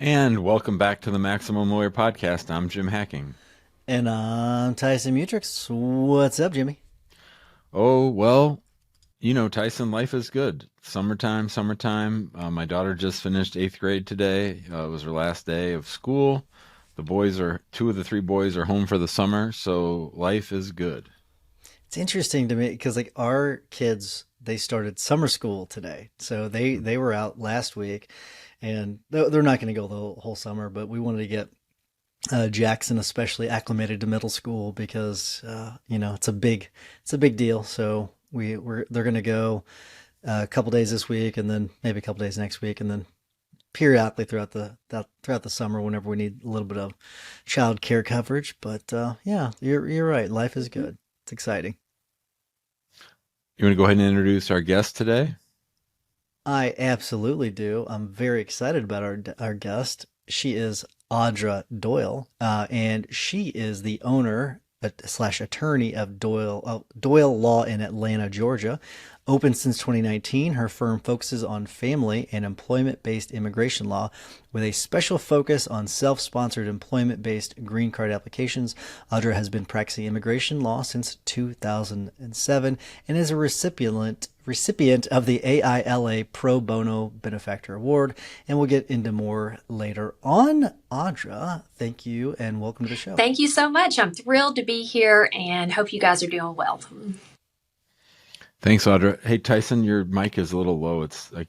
And welcome back to the Maximum Lawyer Podcast. I'm Jim Hacking. And I'm Tyson Mutrix. What's up, Jimmy? Oh, well, Tyson, life is good. Summertime, summertime. My daughter just finished eighth grade today. It was her last day of school. Two of the three boys are home for the summer, so life is good. It's interesting to me because like our kids, they started summer school today, so they were out last week, and they're not going to go the whole summer. But we wanted to get Jackson especially acclimated to middle school because it's a big deal. So they're going to go a couple days this week, and then maybe a couple days next week, and then periodically throughout the summer whenever we need a little bit of child care coverage. But yeah, you're right. Life is good. It's exciting. You want to go ahead and introduce our guest today? I absolutely do. I'm very excited about our guest. She is Audra Doyle, and she is the owner slash attorney of Doyle Law in Atlanta, Georgia. Open since 2019, her firm focuses on family and employment-based immigration law with a special focus on self-sponsored employment-based green card applications. Audra has been practicing immigration law since 2007 and is a recipient of the AILA Pro Bono Benefactor Award, and we'll get into more later on. Audra, thank you and welcome to the show. Thank you so much. I'm thrilled to be here and hope you guys are doing well. Thanks, Audra. Hey, Tyson, your mic is a little low. It's like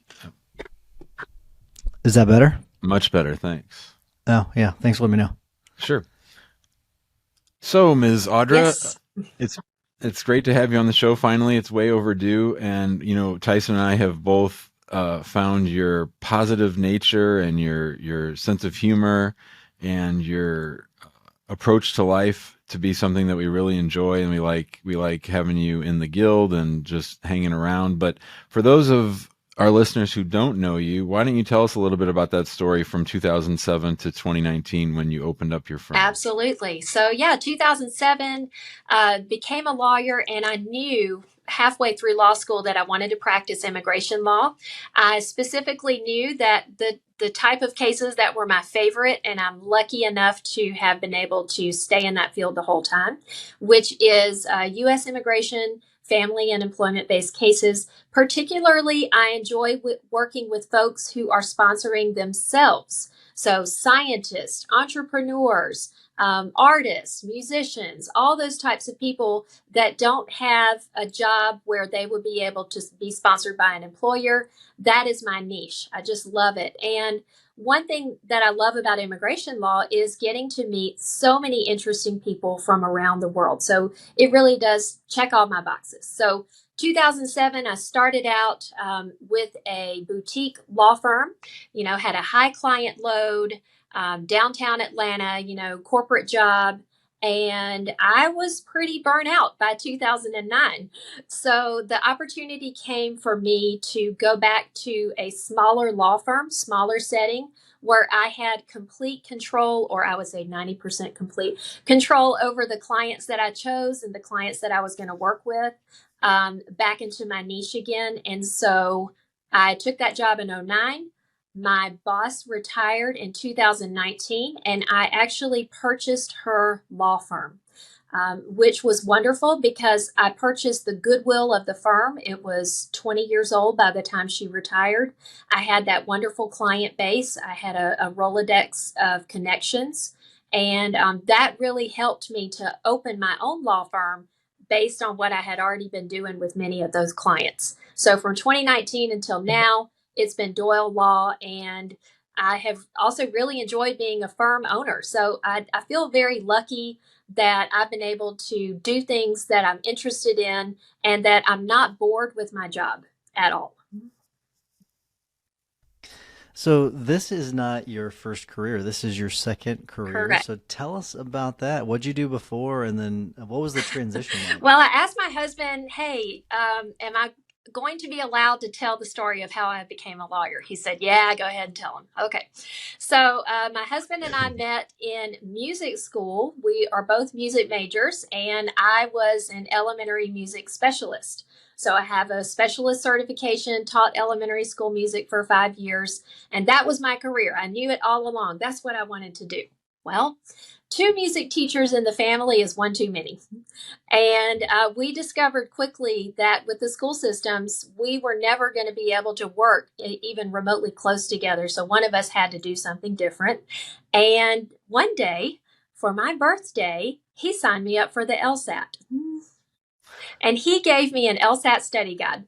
Is that better? much better. Thanks. Oh, yeah. Thanks for letting me know. Sure. So, Ms. Audra, Yes. it's great to have you on the show. Finally, it's way overdue, and Tyson and I have both found your positive nature and your sense of humor and your approach to life to be something that we really enjoy, and we like having you in the guild and just hanging around. But for those of our listeners who don't know you, why don't you tell us a little bit about that story from 2007 to 2019 when you opened up your firm? Absolutely. So, yeah, 2007, became a lawyer, and I knew halfway through law school that I wanted to practice immigration law. I specifically knew that the type of cases that were my favorite, and I'm lucky enough to have been able to stay in that field the whole time, which is U.S. immigration, family, and employment based cases. Particularly, I enjoy working with folks who are sponsoring themselves. So, scientists, entrepreneurs, artists, musicians, all those types of people that don't have a job where they would be able to be sponsored by an employer. That is my niche. I just love it. And one thing that I love about immigration law is getting to meet so many interesting people from around the world. So it really does check all my boxes. So 2007, I started out with a boutique law firm, had a high client load, downtown Atlanta, corporate job. And I was pretty burnt out by 2009. So the opportunity came for me to go back to a smaller law firm, smaller setting, where I had complete control, or I would say 90% complete control over the clients that I chose and the clients that I was going to work with, back into my niche again. And so I took that job in '09. My boss retired in 2019, and I actually purchased her law firm, which was wonderful because I purchased the goodwill of the firm. It was 20 years old by the time she retired. I had that wonderful client base. I had a Rolodex of connections, and that really helped me to open my own law firm based on what I had already been doing with many of those clients. So from 2019 until now, it's been Doyle Law, and I have also really enjoyed being a firm owner. So I feel very lucky that I've been able to do things that I'm interested in and that I'm not bored with my job at all. So this is not your first career. This is your second career. Correct. So tell us about that. What'd you do before, and then what was the transition like? Well, I asked my husband, hey, am I going to be allowed to tell the story of how I became a lawyer?" He said, "Yeah, go ahead and tell him." Okay. So my husband and I met in music school. We are both music majors, and I was an elementary music specialist. So I have a specialist certification, taught elementary school music for 5 years, and that was my career. I knew it all along. That's what I wanted to do. Well, two music teachers in the family is one too many. And we discovered quickly that with the school systems, we were never going to be able to work even remotely close together. So one of us had to do something different. And one day, for my birthday, he signed me up for the LSAT. And he gave me an LSAT study guide.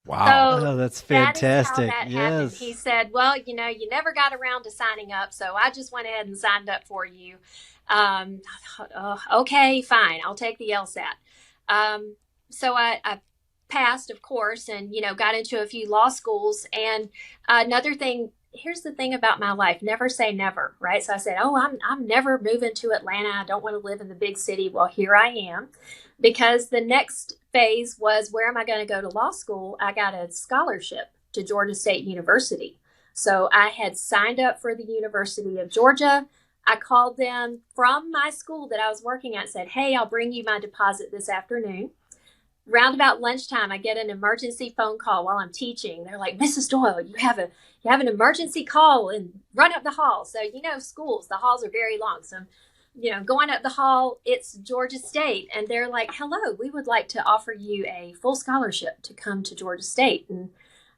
Wow. So Oh, that's that is how fantastic. that happened. Yes. He said, "Well, you never got around to signing up, so I just went ahead and signed up for you." I thought, "Oh, okay, fine. I'll take the LSAT." So I passed, of course, and got into a few law schools. And another thing, here's the thing about my life: never say never, right? So I said, "Oh, I'm never moving to Atlanta. I don't want to live in the big city." Well, here I am, because the next phase was, where am I going to go to law school? I got a scholarship to Georgia State University. So I had signed up for the University of Georgia. I called them from my school that I was working at, said, "Hey, I'll bring you my deposit this afternoon." Round about lunchtime, I get an emergency phone call while I'm teaching. They're like, "Mrs. Doyle, you have an emergency call, and run up the hall." So schools, the halls are very long. So going up the hall, it's Georgia State. And they're like, "Hello, we would like to offer you a full scholarship to come to Georgia State." And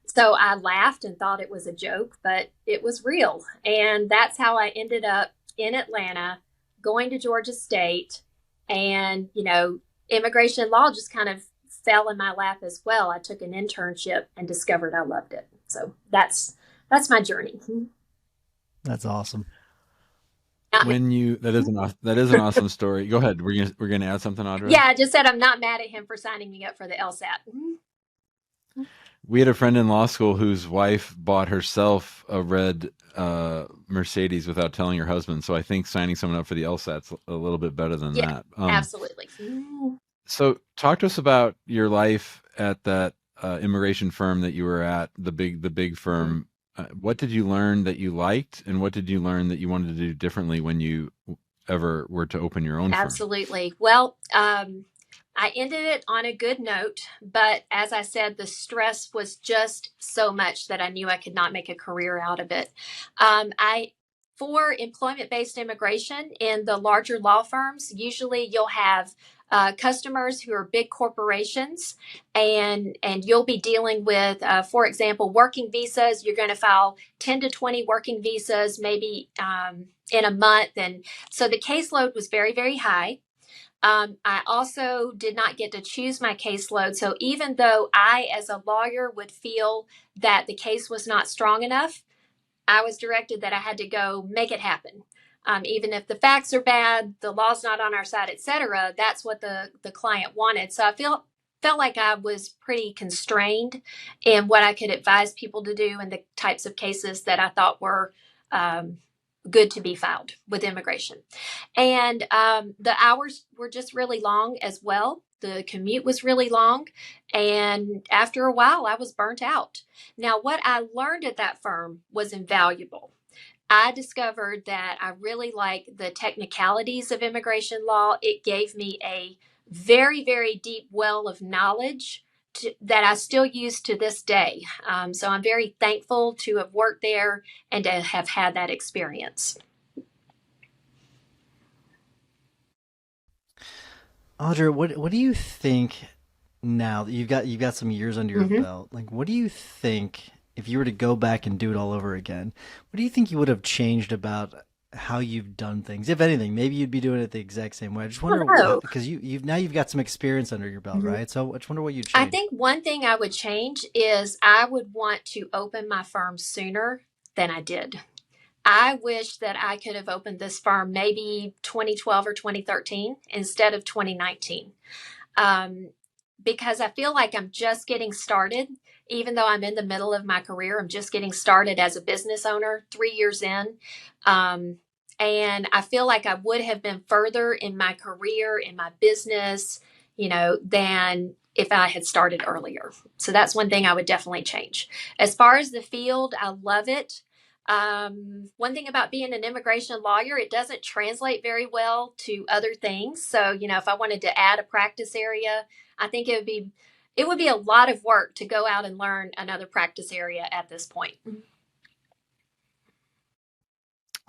so I laughed and thought it was a joke, but it was real. And that's how I ended up in Atlanta, going to Georgia State. And, immigration law just kind of fell in my lap as well. I took an internship and discovered I loved it. So that's my journey. That's awesome. That is an awesome story. Go ahead. We're gonna add something, Audra? Yeah, I just said I'm not mad at him for signing me up for the LSAT. We had a friend in law school whose wife bought herself a red Mercedes without telling her husband. So I think signing someone up for the LSAT's a little bit better than Yeah, that. absolutely. So talk to us about your life at that immigration firm that you were at, the big firm. What did you learn that you liked, and what did you learn that you wanted to do differently when you ever were to open your own firm? Absolutely. Well, I ended it on a good note, but as I said, the stress was just so much that I knew I could not make a career out of it. For employment-based immigration in the larger law firms, usually you'll have customers who are big corporations, and you'll be dealing with, for example, working visas. You're going to file 10 to 20 working visas, maybe in a month, and so the caseload was very, very high. I also did not get to choose my caseload. So even though I, as a lawyer, would feel that the case was not strong enough, I was directed that I had to go make it happen. Even if the facts are bad, the law's not on our side, etc. That's what the client wanted. So I felt like I was pretty constrained in what I could advise people to do and the types of cases that I thought were good to be filed with immigration. And the hours were just really long as well. The commute was really long. And after a while, I was burnt out. Now, what I learned at that firm was invaluable. I discovered that I really like the technicalities of immigration law. It gave me a very, very deep well of knowledge that I still use to this day. So I'm very thankful to have worked there and to have had that experience. Audra, what do you think now that you've got some years under your belt? Like, what do you think if you were to go back and do it all over again? What do you think you would have changed about how you've done things, if anything? Maybe you'd be doing it the exact same way. I just wonder because you've got some experience under your belt, right? So I just wonder what you'd change. I think one thing I would change is I would want to open my firm sooner than I did. I wish that I could have opened this firm maybe 2012 or 2013 instead of 2019, because I feel like I'm just getting started. Even though I'm in the middle of my career, I'm just getting started as a business owner, 3 years in. And I feel like I would have been further in my career, in my business, than if I had started earlier. So that's one thing I would definitely change. As far as the field, I love it. One thing about being an immigration lawyer, it doesn't translate very well to other things. So, if I wanted to add a practice area, I think it would be a lot of work to go out and learn another practice area at this point.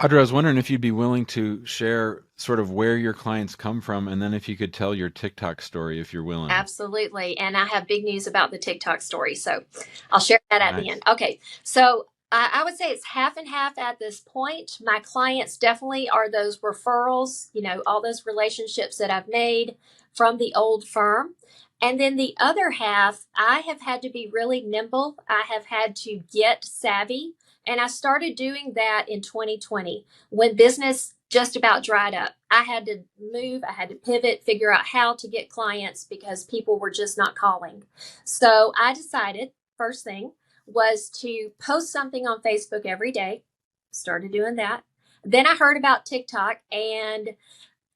Audra, I was wondering if you'd be willing to share sort of where your clients come from, and then if you could tell your TikTok story, if you're willing. Absolutely. And I have big news about the TikTok story. So I'll share that at Nice. the end. Okay. So I would say it's half and half at this point. My clients definitely are those referrals, all those relationships that I've made from the old firm. And then the other half, I have had to be really nimble. I have had to get savvy. And I started doing that in 2020 when business just about dried up. I had to move, I had to pivot, figure out how to get clients because people were just not calling. So I decided, first thing was to post something on Facebook every day. Started doing that. Then I heard about TikTok and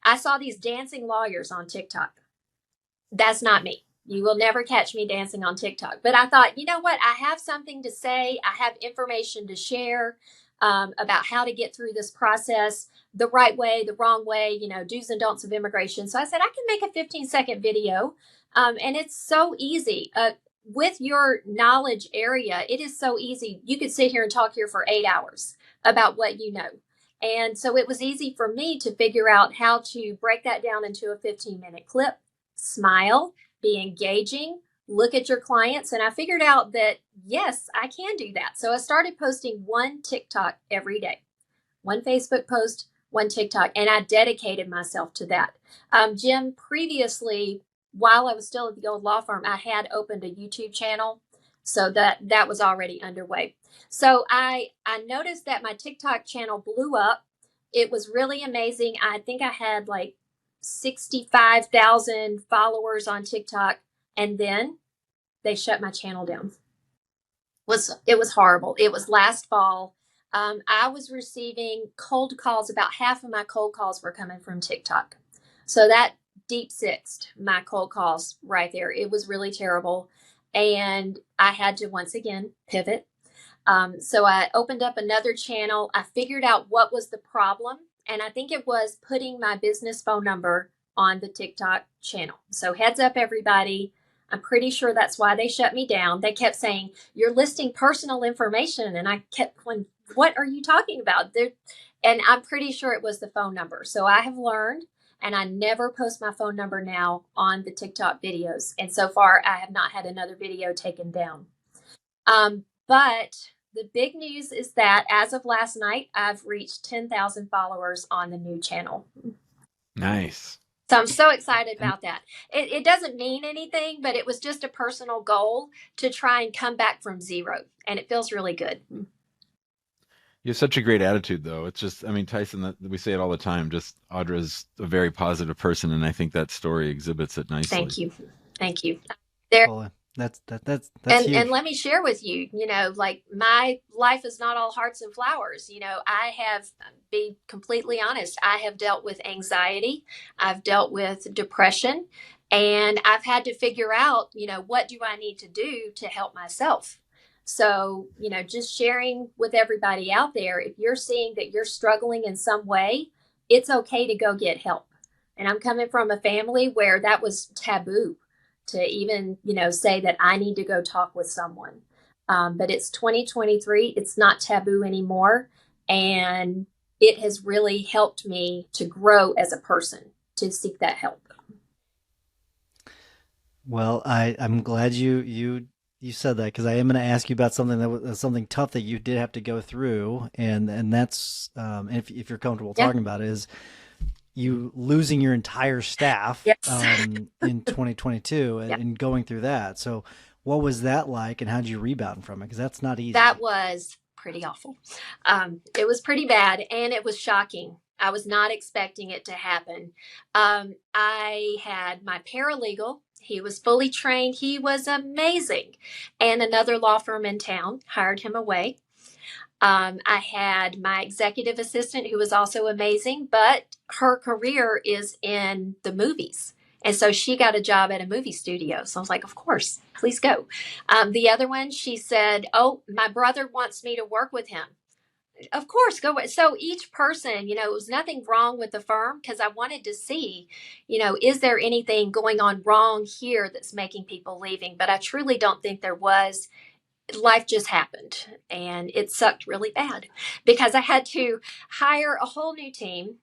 I saw these dancing lawyers on TikTok. That's not me. You will never catch me dancing on TikTok. But I thought, you know what? I have something to say. I have information to share about how to get through this process the right way, the wrong way, do's and don'ts of immigration. So I said, I can make a 15-second video. And it's so easy. With your knowledge area, it is so easy. You could sit here and talk here for 8 hours about what you know. And so it was easy for me to figure out how to break that down into a 15-minute clip, smile, be engaging, look at your clients. And I figured out that, yes, I can do that. So I started posting one TikTok every day, one Facebook post, one TikTok, and I dedicated myself to that. Jim, previously, while I was still at the old law firm, I had opened a YouTube channel. So that was already underway. So I noticed that my TikTok channel blew up. It was really amazing. I think I had like 65,000 followers on TikTok, and then they shut my channel down. It was horrible. It was last fall. I was receiving cold calls. About half of my cold calls were coming from TikTok. So that deep sixed my cold calls right there. It was really terrible. And I had to once again pivot. So I opened up another channel. I figured out what was the problem. And I think it was putting my business phone number on the TikTok channel. So heads up, everybody. I'm pretty sure that's why they shut me down. They kept saying, you're listing personal information. And I kept going, what are you talking about? And I'm pretty sure it was the phone number. So I have learned, and I never post my phone number now on the TikTok videos. And so far, I have not had another video taken down. But the big news is that as of last night, I've reached 10,000 followers on the new channel. Nice. So I'm so excited about that. It doesn't mean anything, but it was just a personal goal to try and come back from zero. And it feels really good. You have such a great attitude, though. It's just, Tyson, we say it all the time, just Audra's a very positive person, and I think that story exhibits it nicely. Thank you. That's and huge. let me share with you, like my life is not all hearts and flowers. I have, be completely honest, I have dealt with anxiety, I've dealt with depression, and I've had to figure out, what do I need to do to help myself? So, just sharing with everybody out there, if you're seeing that you're struggling in some way, it's okay to go get help. And I'm coming from a family where that was taboo to even, say that I need to go talk with someone. But it's 2023. It's not taboo anymore. And it has really helped me to grow as a person, to seek that help. Well, I'm glad you said that, because I am going to ask you about something that was something tough that you did have to go through. And that's, if you're comfortable talking about it, is you losing your entire staff in 2022 and going through that. So what was that like, and how did you rebound from it? Because that's not easy. That was pretty awful. It was pretty bad, and it was shocking. I was not expecting it to happen. I had my paralegal. He was fully trained. He was amazing. And another law firm in town hired him away. I had my executive assistant, who was also amazing, but her career is in the movies. And so she got a job at a movie studio. So I was like, of course, please go. The other one, she said, oh, my brother wants me to work with him. Of course, go. So each person, it was nothing wrong with the firm because I wanted to see, is there anything going on wrong here that's making people leaving? But I truly don't think there was. Life just happened and it sucked really bad because I had to hire a whole new team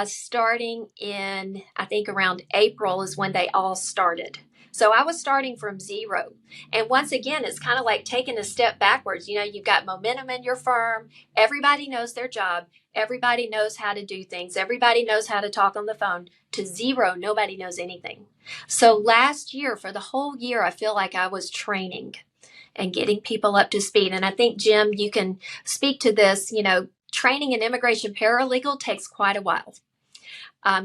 starting in, I think around April is when they all started. So I was starting from zero. And once again, it's kind of like taking a step backwards. You've got momentum in your firm. Everybody knows their job. Everybody knows how to do things. Everybody knows how to talk on the phone. To zero, nobody knows anything. So last year, for the whole year, I feel like I was training and getting people up to speed. And I think, Jim, you can speak to this. Training an immigration paralegal takes quite a while.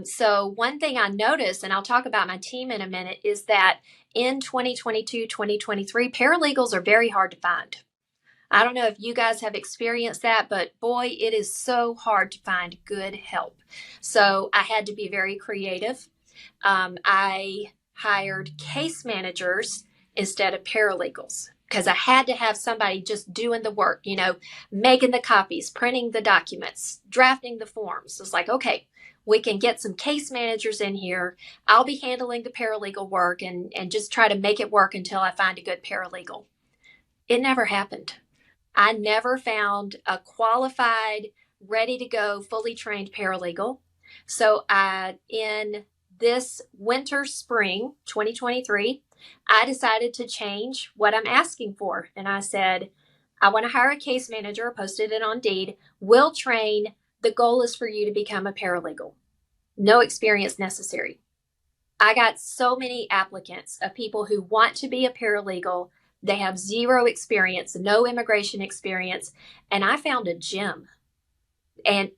So one thing I noticed, and I'll talk about my team in a minute, is that in 2022, 2023, paralegals are very hard to find. I don't know if you guys have experienced that, but boy, it is so hard to find good help. So I had to be very creative. I hired case managers instead of paralegals because I had to have somebody just doing the work, making the copies, printing the documents, drafting the forms. It's like, okay, we can get some case managers in here. I'll be handling the paralegal work and just try to make it work until I find a good paralegal. It never happened. I never found a qualified, ready to go, fully trained paralegal. So in this winter, spring 2023, I decided to change what I'm asking for. And I said, I want to hire a case manager, posted it on Indeed, will train. The goal is for you to become a paralegal. No experience necessary. I got so many applicants of people who want to be a paralegal. They have zero experience, no immigration experience. And I found a gem.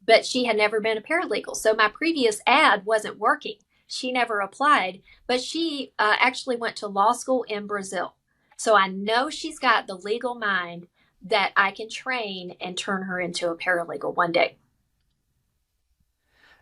But she had never been a paralegal. So my previous ad wasn't working. She never applied, but she actually went to law school in Brazil. So I know she's got the legal mind that I can train and turn her into a paralegal one day.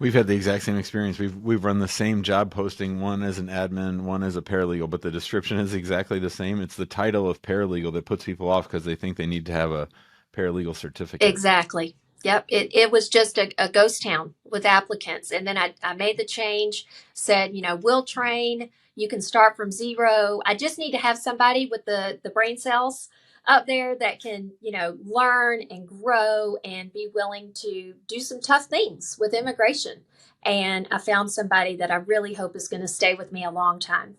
We've had the exact same experience. We've run the same job posting, one as an admin, one as a paralegal, but the description is exactly the same. It's the title of paralegal that puts people off because they think they need to have a paralegal certificate. Exactly. Yep. It was just a ghost town with applicants. And then I made the change, said, we'll train. You can start from zero. I just need to have somebody with the brain cells up there that can, learn and grow and be willing to do some tough things with immigration. And I found somebody that I really hope is going to stay with me a long time.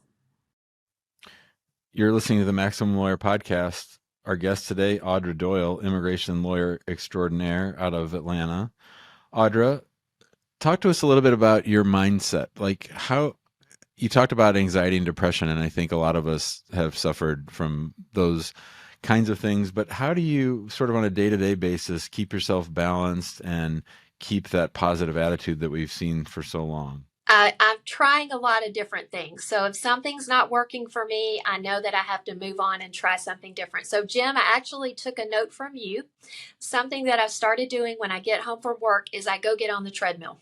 You're listening to the Maximum Lawyer Podcast. Our guest today, Audra Doyle, immigration lawyer extraordinaire out of Atlanta. Audra, talk to us a little bit about your mindset. Like how you talked about anxiety and depression, and I think a lot of us have suffered from those kinds of things, but how do you sort of on a day-to-day basis keep yourself balanced and keep that positive attitude that we've seen for so long? I'm trying a lot of different things. So if something's not working for me, I know that I have to move on and try something different. So Jim, I actually took a note from you. Something that I've started doing when I get home from work is I go get on the treadmill.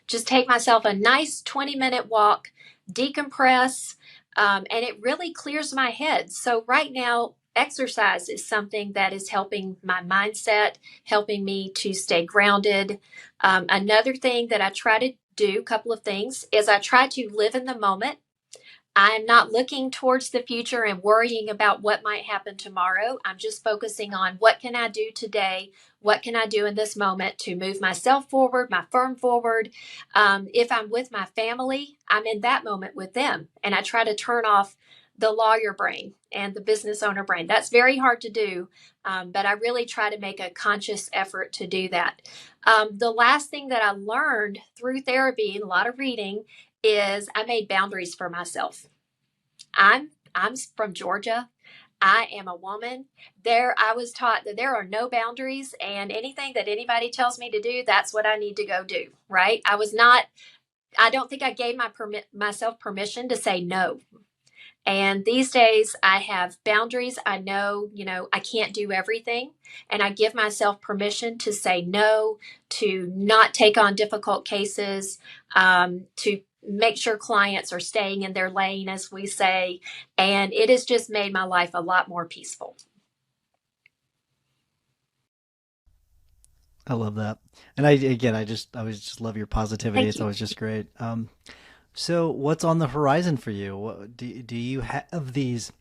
Just take myself a nice 20-minute walk, decompress, and it really clears my head. So right now, exercise is something that is helping my mindset, helping me to stay grounded. Another thing that I try to do, a couple of things, is I try to live in the moment. I'm not looking towards the future and worrying about what might happen tomorrow. I'm just focusing on what can I do today? What can I do in this moment to move myself forward, my firm forward? If I'm with my family, I'm in that moment with them. And I try to turn off the lawyer brain and the business owner brain. That's very hard to do, but I really try to make a conscious effort to do that. The last thing that I learned through therapy and a lot of reading is I made boundaries for myself. I'm from Georgia. I am a woman. I was taught that there are no boundaries, and anything that anybody tells me to do, that's what I need to go do, right? I don't think I gave myself permission to say no. And these days I have boundaries. I know, I can't do everything. And I give myself permission to say no, to not take on difficult cases, to make sure clients are staying in their lane, as we say. And it has just made my life a lot more peaceful. I love that. And I always just love your positivity. Thank It's you. always just great. So what's on the horizon for you? Do you have these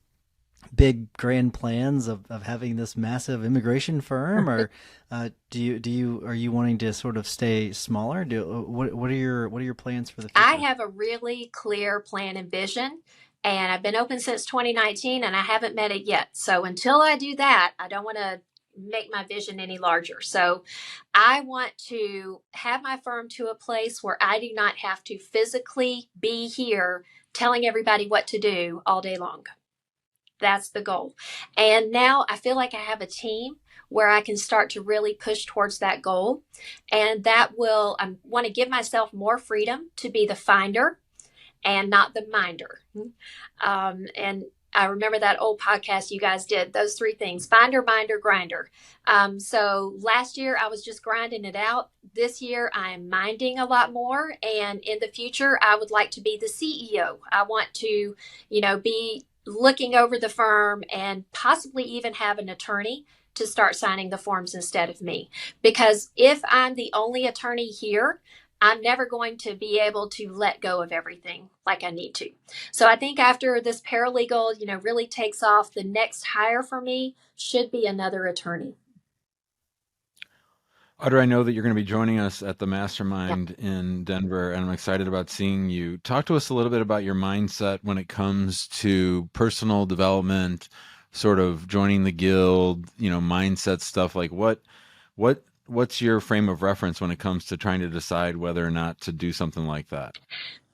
big grand plans of having this massive immigration firm, or are you wanting to sort of stay smaller? What are your plans for the I future? have a really clear plan and vision, and I've been open since 2019 and I haven't met it yet. So until I do that, I don't want to make my vision any larger. So I want to have my firm to a place where I do not have to physically be here telling everybody what to do all day long. That's the goal. And now I feel like I have a team where I can start to really push towards that goal. And that will, I want to give myself more freedom to be the finder and not the minder. And I remember that old podcast you guys did, those three things: finder, minder, grinder. So last year I was just grinding it out. This year I am minding a lot more. And in the future, I would like to be the CEO. I want to, be looking over the firm and possibly even have an attorney to start signing the forms instead of me. Because if I'm the only attorney here, I'm never going to be able to let go of everything like I need to. So I think after this paralegal, really takes off, the next hire for me should be another attorney. Audra, I know that you're going to be joining us at the Yeah. Mastermind in Denver, and I'm excited about seeing you. Talk to us a little bit about your mindset when it comes to personal development, sort of joining the guild, mindset stuff. Like what's your frame of reference when it comes to trying to decide whether or not to do something like that?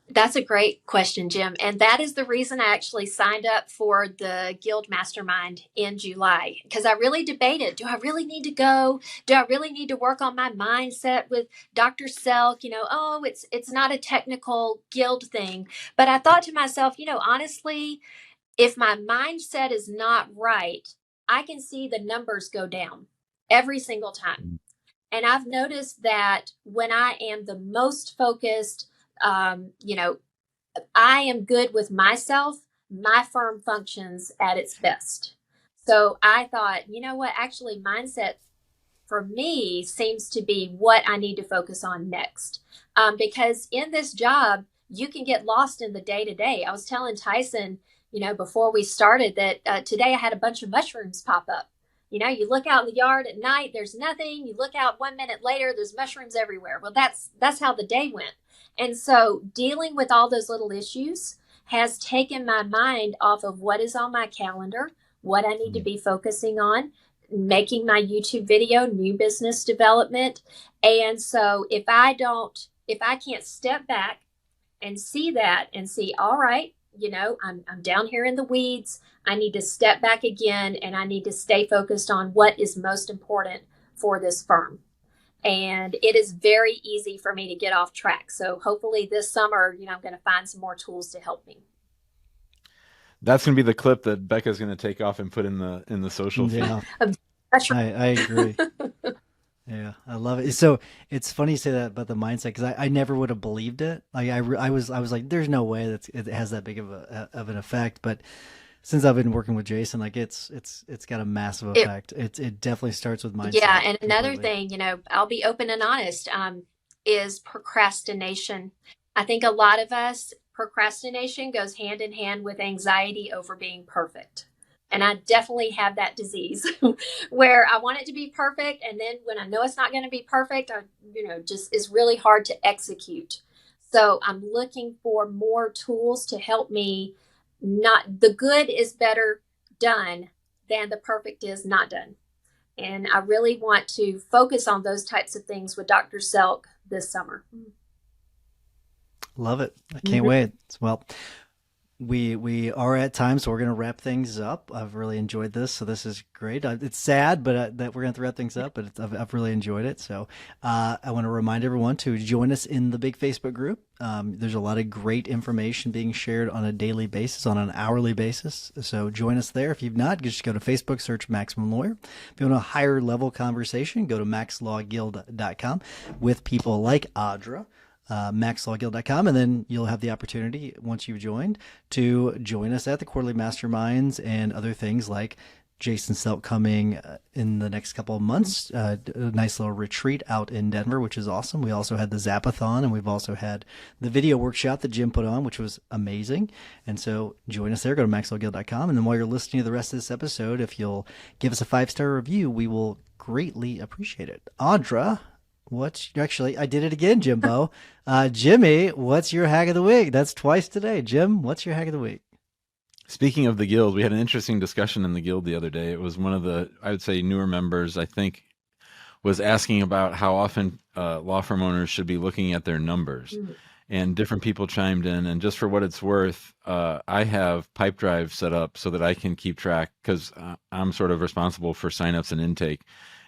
That's a great question, Jim. And that is the reason I actually signed up for the Guild Mastermind in July, because I really debated, do I really need to go? Do I really need to work on my mindset with Dr. Selk? Oh, it's not a technical guild thing. But I thought to myself, honestly, if my mindset is not right, I can see the numbers go down every single time. And I've noticed that when I am the most focused, I am good with myself, my firm functions at its best. So I thought, you know what? Actually, mindset for me seems to be what I need to focus on next. Because in this job, you can get lost in the day to day. I was telling Tyson, before we started that today I had a bunch of mushrooms pop up. You look out in the yard at night, there's nothing. You look out 1 minute later, there's mushrooms everywhere. Well, that's how the day went. And so dealing with all those little issues has taken my mind off of what is on my calendar, what I need to be focusing on, making my YouTube video, new business development. And so if I can't step back and see that and see, all right, I'm down here in the weeds. I need to step back again and I need to stay focused on what is most important for this firm. And it is very easy for me to get off track. So hopefully this summer, I'm going to find some more tools to help me. That's going to be the clip that Becca's going to take off and put in the social feed. Yeah, That's right. I agree. Yeah, I love it. So it's funny you say that about the mindset, because I never would have believed it. Like I was like, there's no way that it has that big of an effect. But since I've been working with Jason, like it's got a massive effect. It definitely starts with mindset. Yeah, and another Completely. thing, I'll be open and honest, is procrastination. I think a lot of us, procrastination goes hand in hand with anxiety over being perfect. And I definitely have that disease where I want it to be perfect. And then when I know it's not going to be perfect, just is really hard to execute. So I'm looking for more tools to help me. Not the good is better done than the perfect is not done. And I really want to focus on those types of things with Dr. Selk this summer. Love it. I can't wait. Well, we are at time, so we're going to wrap things up. I've really enjoyed this, so this is great. It's sad, but that we're going to have to wrap things up. But I've really enjoyed it. So I want to remind everyone to join us in the big Facebook group. There's a lot of great information being shared on a daily basis, on an hourly basis. So join us there. If you've not, just go to Facebook, search Maximum Lawyer. If you want a higher level conversation, go to maxlawguild.com with people like Audra. maxlawguild.com, and then you'll have the opportunity, once you've joined, to join us at the quarterly masterminds and other things like Jason Selt coming in the next couple of months, a nice little retreat out in Denver, which is awesome. We also had the Zapathon, and we've also had the video workshop that Jim put on, which was amazing. And so join us there. Go to maxwellguild.com. And then while you're listening to the rest of this episode, if you'll give us a 5-star review, we will greatly appreciate it. Audra, I did it again, Jimbo. Jimmy, what's your hack of the week? That's twice today. Jim, what's your hack of the week? Speaking of the guild, we had an interesting discussion in the guild the other day. It was one of the, I would say, newer members, I think, was asking about how often law firm owners should be looking at their numbers. Mm-hmm. And different people chimed in. And just for what it's worth, I have Pipedrive set up so that I can keep track, because I'm sort of responsible for signups and intake.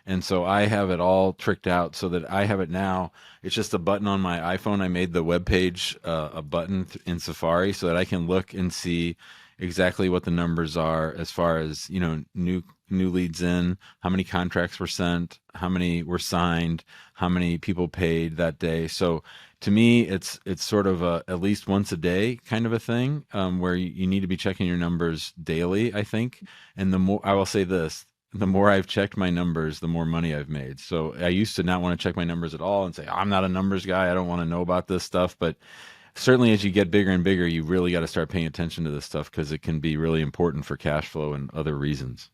And so I have it all tricked out so that I have it now. It's just a button on my iPhone. I made the web page a button in Safari so that I can look and see exactly what the numbers are as far as, new leads in, how many contracts were sent, how many were signed, how many people paid that day. So to me, it's sort of at least once a day kind of a thing, where you need to be checking your numbers daily, I think. And the more, I will say this, the more I've checked my numbers, the more money I've made. So I used to not want to check my numbers at all and say, I'm not a numbers guy, I don't want to know about this stuff. But certainly as you get bigger and bigger, you really got to start paying attention to this stuff, because it can be really important for cash flow and other reasons.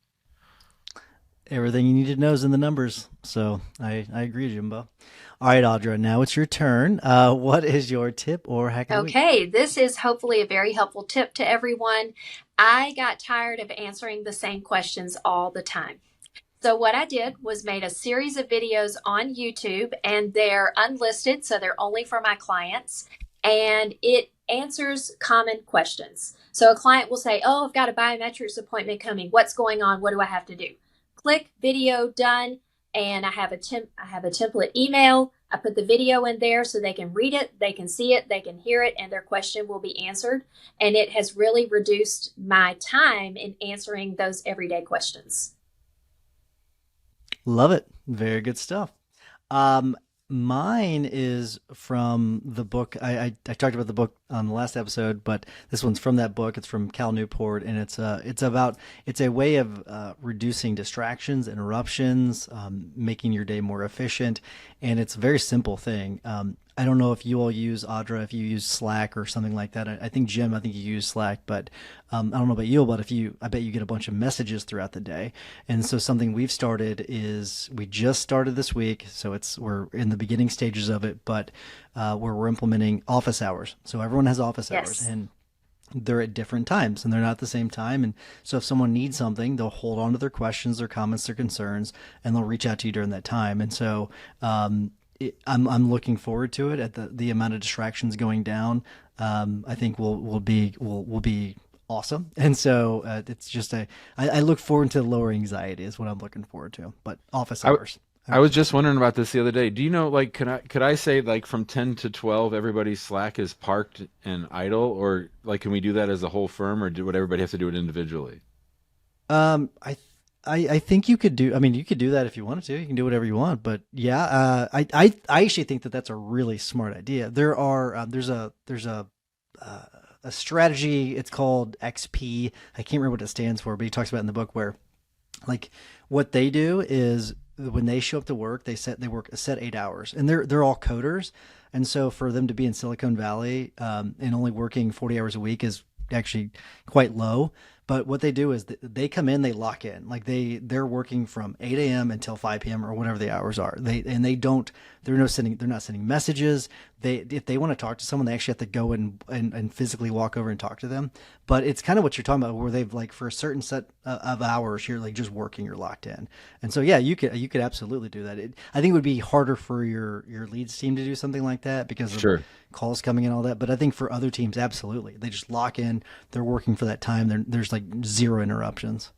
Everything you need to know is in the numbers. So I agree, Jimbo. All right, Audra, now it's your turn. What is your tip or hack of the week? Okay, this is hopefully a very helpful tip to everyone. I got tired of answering the same questions all the time. So what I did was made a series of videos on YouTube, and they're unlisted, so they're only for my clients. And it answers common questions. So a client will say, oh, I've got a biometrics appointment coming. What's going on? What do I have to do? Click video done. And I have a template email. I put the video in there so they can read it, they can see it, they can hear it, and their question will be answered. And it has really reduced my time in answering those everyday questions. Love it. Very good stuff. Mine is from the book. I talked about the book on the last episode, but this one's from that book. It's from Cal Newport, and it's a way of reducing distractions, interruptions, making your day more efficient, and it's a very simple thing. I don't know if you all use, Audra, if you use Slack or something like that. I think Jim, I think you use Slack, but I don't know about you, but I bet you get a bunch of messages throughout the day. And so something we've started is, we just started this week, so we're in the beginning stages of it, but where we're implementing office hours. So everyone has office hours, and they're at different times and they're not at the same time. And so if someone needs something, they'll hold on to their questions, their comments, their concerns, and they'll reach out to you during that time. And so I'm looking forward to it. At the amount of distractions going down, I think will be awesome. And so it's just I look forward to lower anxiety is what I'm looking forward to. But office hours. I was just wondering about this the other day. Do you know, like, could I say, like, from 10 to 12, everybody's Slack is parked and idle, or like, can we do that as a whole firm, or would everybody have to do it individually? I think you could do. I mean, you could do that if you wanted to. You can do whatever you want. But yeah, I actually think that that's a really smart idea. There's a strategy. It's called XP. I can't remember what it stands for, but he talks about it in the book, where, like, what they do is when they show up to work, they work a set 8 hours, and they're all coders. And so for them to be in Silicon Valley and only working 40 hours a week is actually quite low. But what they do is they come in, they lock in, like they're working from 8 a.m. until 5 p.m. or whatever the hours are. They're not sending messages. If they want to talk to someone, they actually have to go and physically walk over and talk to them. But it's kind of what you're talking about, where they've, like, for a certain set of hours, you're like just working, you're locked in. And so, yeah, you could absolutely do that. I think it would be harder for your leads team to do something like that because of calls coming in, all that. But I think for other teams, absolutely. They just lock in, they're working for that time. There's like zero interruptions.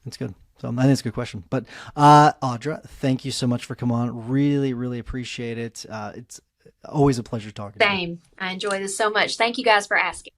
That's good. So I think it's a good question. But Audra, thank you so much for coming on. Really, really appreciate it. It's always a pleasure talking to you. Same. I enjoy this so much. Thank you guys for asking.